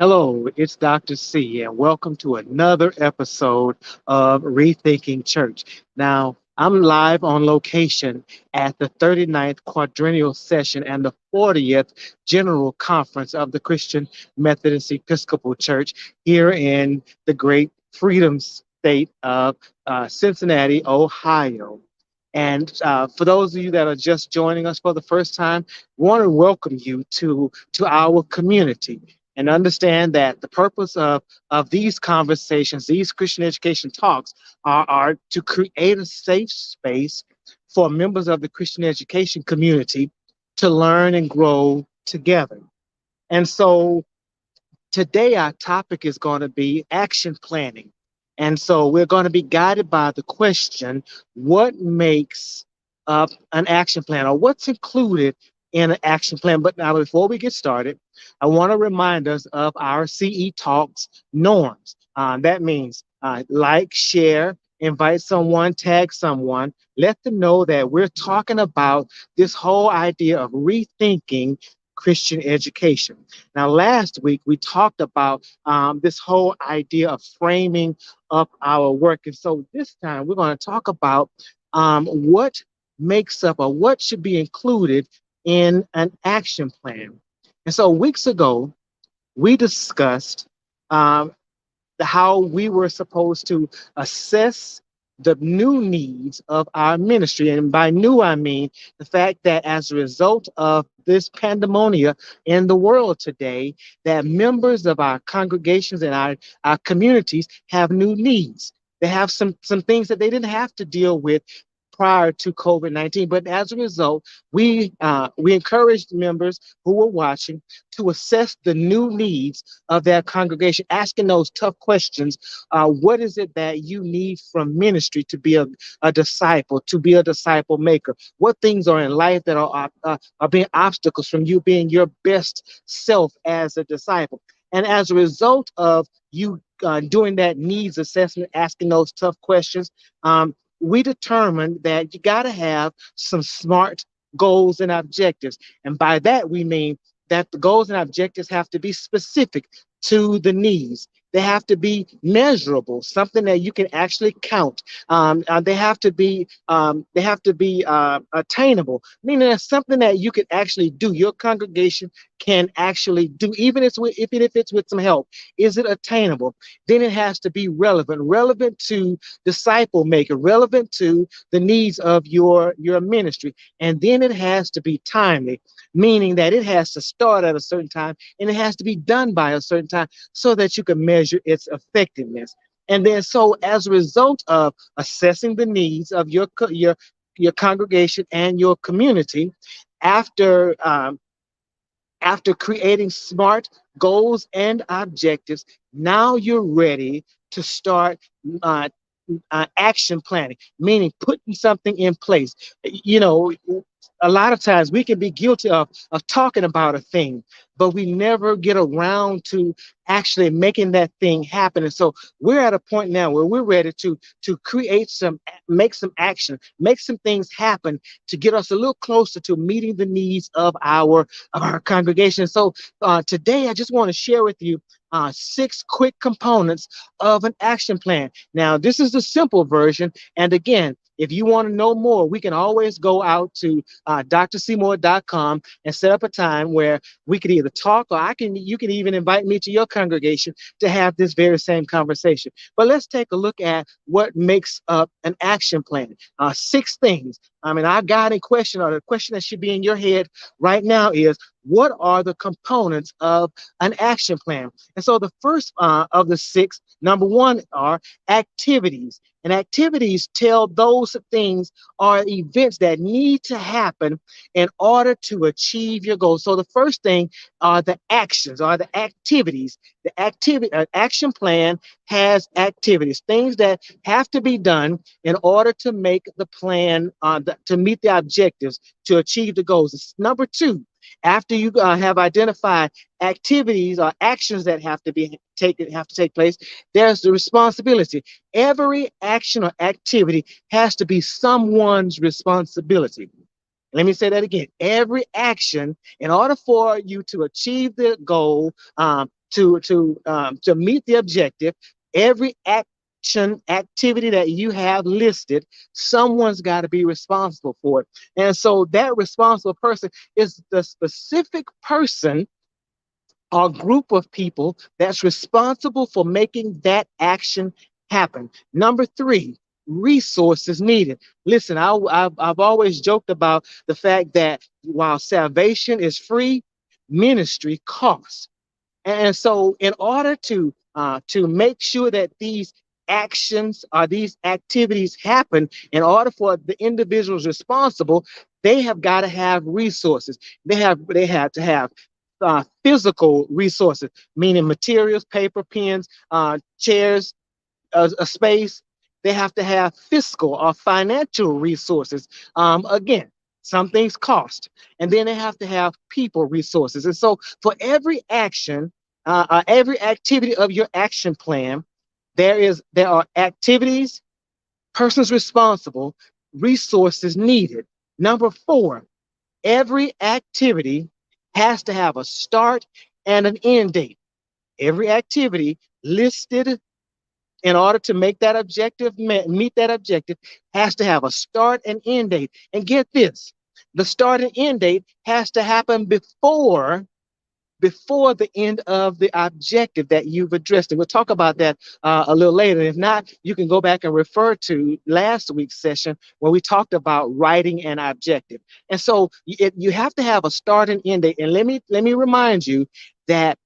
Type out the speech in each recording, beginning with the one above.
Hello, it's Dr. C, and welcome to another episode of Rethinking Church. Now, I'm live on location at the 39th Quadrennial Session and the 40th General Conference of the Christian Methodist Episcopal Church here in the great freedom state of Cincinnati, Ohio. And for those of you that are just joining us for the first time, want to welcome you to our community and understand that the purpose of these conversations, these Christian education talks, are to create a safe space for members of the Christian education community to learn and grow together. And so today, our topic is going to be action planning. And so we're going to be guided by the question, what makes up an action plan, or what's included in an action plan? But now, before we get started, I want to remind us of our CE Talks norms. That means like, share, invite someone, tag someone, let them know that we're talking about this whole idea of rethinking Christian education. Now, last week we talked about this whole idea of framing up our work. And so this time we're going to talk about what makes up or what should be included in an action plan. And so weeks ago, we discussed um, how we were supposed to assess the new needs of our ministry. And by new, I mean the fact that as a result of this pandemonia in the world today, that members of our congregations and our communities have new needs. They have some things that they didn't have to deal with prior to COVID-19. But as a result, we encouraged members who were watching to assess the new needs of their congregation, asking those tough questions. What is it that you need from ministry to be a disciple, to be a disciple maker? What things are in life that are being obstacles from you being your best self as a disciple? And as a result of you doing that needs assessment, asking those tough questions, we determined that you got to have some smart goals and objectives. And by that, we mean that the goals and objectives have to be specific to the needs. They have to be measurable, something that you can actually count. They have to be attainable, meaning it's something that you can actually do. Your congregation can actually do, even if it's with some help. Is it attainable? Then it has to be relevant to disciple maker, relevant to the needs of your ministry, and then it has to be timely, meaning that it has to start at a certain time and it has to be done by a certain time so that you can measure its effectiveness. And then, so as a result of assessing the needs of your congregation and your community, after after creating smart goals and objectives, now you're ready to start uh, action planning, meaning putting something in place. You know, a lot of times we can be guilty of talking about a thing, but we never get around to actually making that thing happen. And so we're at a point now where we're ready to create make some action, make some things happen to get us a little closer to meeting the needs of our congregation. So today I just want to share with you six quick components of an action plan. Now, this is the simple version. And again, if you want to know more, we can always go out to drseymour.com and set up a time where we could either talk or you can even invite me to your congregation to have this very same conversation. But let's take a look at what makes up an action plan. Six things. I mean, our guiding question, or the question that should be in your head right now, is what are the components of an action plan? And so the first of the six, number one, are activities. And activities tell those things or events that need to happen in order to achieve your goals. So the first thing are the actions, or the activities. The action plan has activities, things that have to be done in order to make the plan, to meet the objectives, to achieve the goals. It's number two. After you have identified activities or actions that have to take place, there's the responsibility. Every action or activity has to be someone's responsibility. Let me say that again. Every action, in order for you to achieve the goal, to meet the objective, every action activity that you have listed, someone's got to be responsible for it. And so that responsible person is the specific person or group of people that's responsible for making that action happen. Number three, resources needed. Listen, I've always joked about the fact that while salvation is free, ministry costs. And so, in order to make sure that these actions or these activities happen, in order for the individuals responsible, they have got to have resources. They have to have physical resources, meaning materials, paper, pens, chairs, a space. They have to have fiscal or financial resources. Again, some things cost, and then they have to have people resources. And so, for every action, every activity of your action plan, there are activities, persons responsible, resources needed. Number four, every activity has to have a start and an end date. Every activity listed in order to make that objective, meet that objective, has to have a start and end date. And get this, the start and end date has to happen before the end of the objective that you've addressed. And we'll talk about that a little later. If not, you can go back and refer to last week's session where we talked about writing an objective. And so you have to have a start and end date. And let me remind you that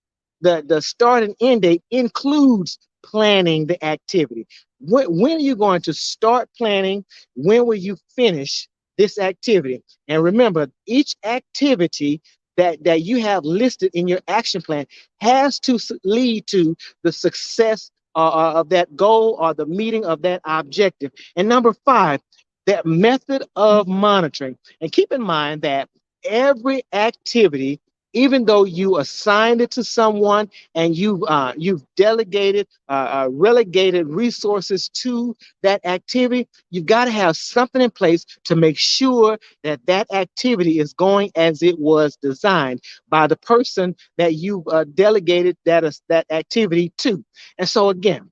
the start and end date includes planning the activity. When are you going to start planning? When will you finish this activity? And remember, each activity that you have listed in your action plan has to lead to the success of that goal or the meeting of that objective. And number five, that method of monitoring. And keep in mind that every activity, even though you assigned it to someone and you've delegated, relegated resources to that activity, you've got to have something in place to make sure that that activity is going as it was designed by the person that you delegated that activity to. And so again,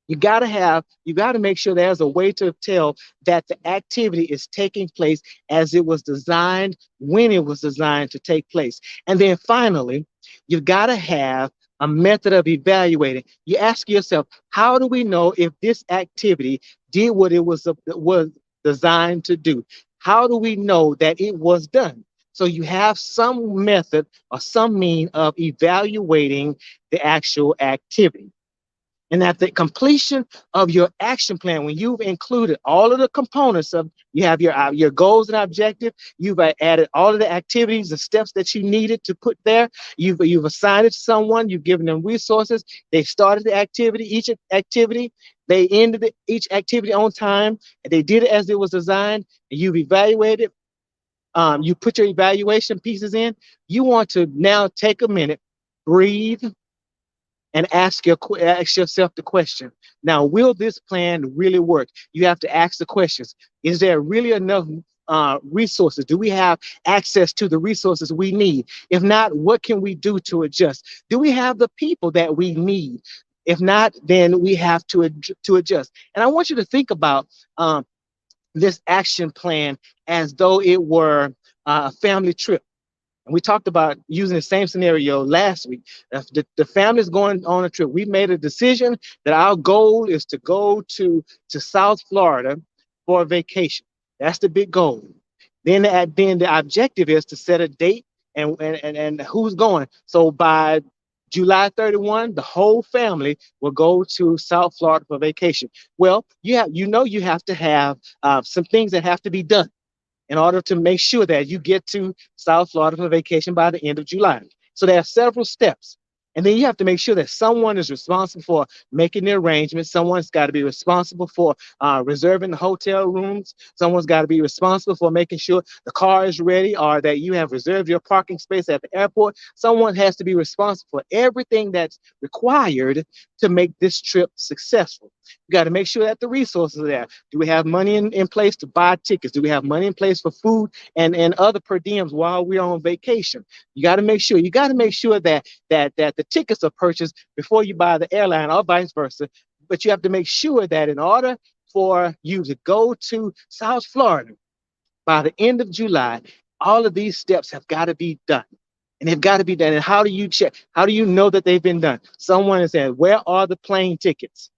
you got to make sure there's a way to tell that the activity is taking place as it was designed, when it was designed to take place. And then finally, you've got to have a method of evaluating. You ask yourself, how do we know if this activity did what it was designed to do? How do we know that it was done? So you have some method or some mean of evaluating the actual activity. And at the completion of your action plan, when you've included all of the components of, you have your goals and objective, you've added all of the activities, the steps that you needed to put there, you've assigned it to someone, you've given them resources, they started the activity, each activity, they ended each activity on time, and they did it as it was designed, and you've evaluated, you put your evaluation pieces in. You want to now take a minute, breathe, and ask yourself the question. Now, will this plan really work? You have to ask the questions. Is there really enough resources? Do we have access to the resources we need? If not, what can we do to adjust? Do we have the people that we need? If not, then we have to adjust. And I want you to think about this action plan as though it were a family trip. And we talked about using the same scenario last week. If the family's going on a trip, we made a decision that our goal is to go to South Florida for a vacation. That's the big goal. Then the objective is to set a date and who's going. So by July 31, the whole family will go to South Florida for vacation. Well, you have to have some things that have to be done in order to make sure that you get to South Florida for vacation by the end of July. So there are several steps. And then you have to make sure that someone is responsible for making the arrangements. Someone's got to be responsible for reserving the hotel rooms. Someone's got to be responsible for making sure the car is ready or that you have reserved your parking space at the airport. Someone has to be responsible for everything that's required to make this trip successful. We got to make sure that the resources are there. Do we have money in place to buy tickets? Do we have money in place for food and other per diems while we're on vacation? You got to make sure that the tickets are purchased before you buy the airline or vice versa. But you have to make sure that in order for you to go to South Florida by the end of July, all of these steps have got to be done. And they've got to be done. And how do you check? How do you know that they've been done? Someone is saying, where are the plane tickets?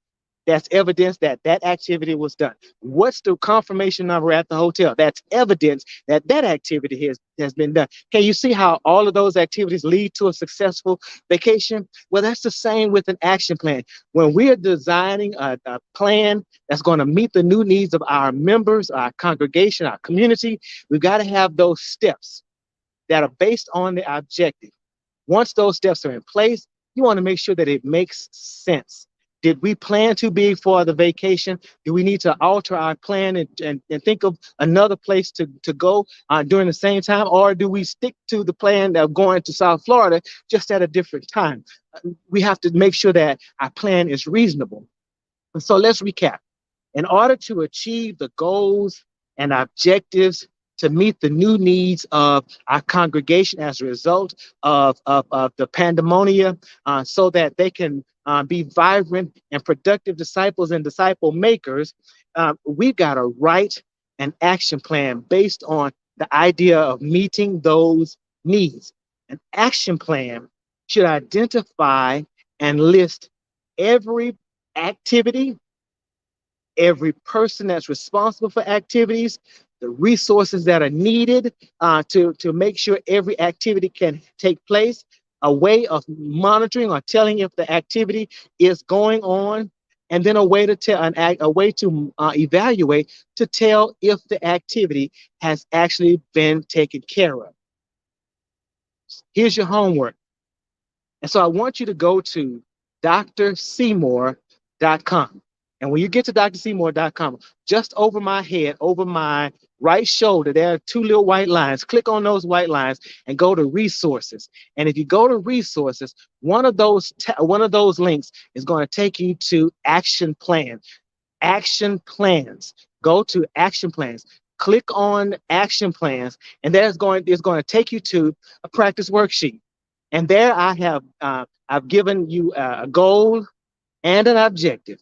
That's evidence that that activity was done. What's the confirmation number at the hotel? That's evidence that that activity has been done. Can you see how all of those activities lead to a successful vacation? Well, that's the same with an action plan. When we are designing a plan that's going to meet the new needs of our members, our congregation, our community, we've got to have those steps that are based on the objective. Once those steps are in place, you want to make sure that it makes sense. Did we plan too big for the vacation? Do we need to alter our plan and think of another place to go during the same time? Or do we stick to the plan of going to South Florida just at a different time? We have to make sure that our plan is reasonable. And so let's recap. In order to achieve the goals and objectives to meet the new needs of our congregation as a result of the pandemonium, so that they can be vibrant and productive disciples and disciple makers, we've got to write an action plan based on the idea of meeting those needs. An action plan should identify and list every activity, every person that's responsible for activities, the resources that are needed to make sure every activity can take place, a way of monitoring or telling if the activity is going on, and then a way to tell a way to evaluate to tell if the activity has actually been taken care of. Here's your homework. And so I want you to go to drseymour.com. And when you get to drseymour.com, just over my head, over my right shoulder, there are two little white lines. Click on those white lines and go to resources. And if you go to resources, one of those links is going to take you to action plan. Action plans. Go to action plans. Click on action plans, and it's going to take you to a practice worksheet. And there I've given you a goal and an objective.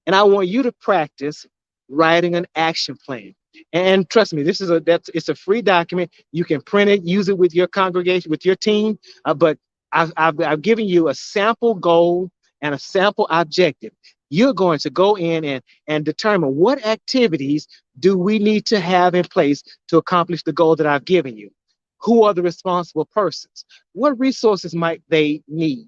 And I want you to practice writing an action plan. And trust me, it's a free document. You can print it, use it with your congregation, with your team. But I've given you a sample goal and a sample objective. You're going to go in and determine what activities do we need to have in place to accomplish the goal that I've given you. Who are the responsible persons? What resources might they need?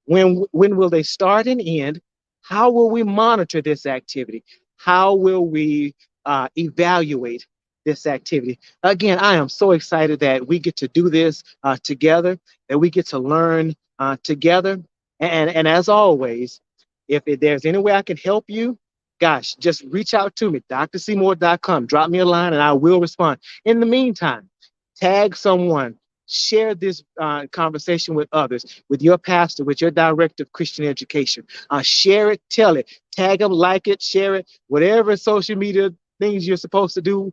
When will they start and end? How will we monitor this activity? How will we evaluate this activity? Again, I am so excited that we get to do this together, that we get to learn together. And as always, if there's any way I can help you, gosh, just reach out to me, drseymour.com. Drop me a line and I will respond. In the meantime, tag someone, share this conversation with others, with your pastor, with your director of Christian education. Share it, tell it, tag them, like it, share it, whatever social media things you're supposed to do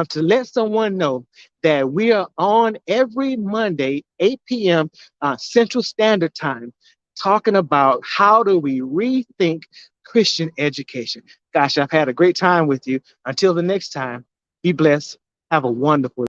to let someone know that we are on every Monday, 8 p.m. Central Standard Time, talking about how do we rethink Christian education. Gosh, I've had a great time with you. Until the next time, be blessed. Have a wonderful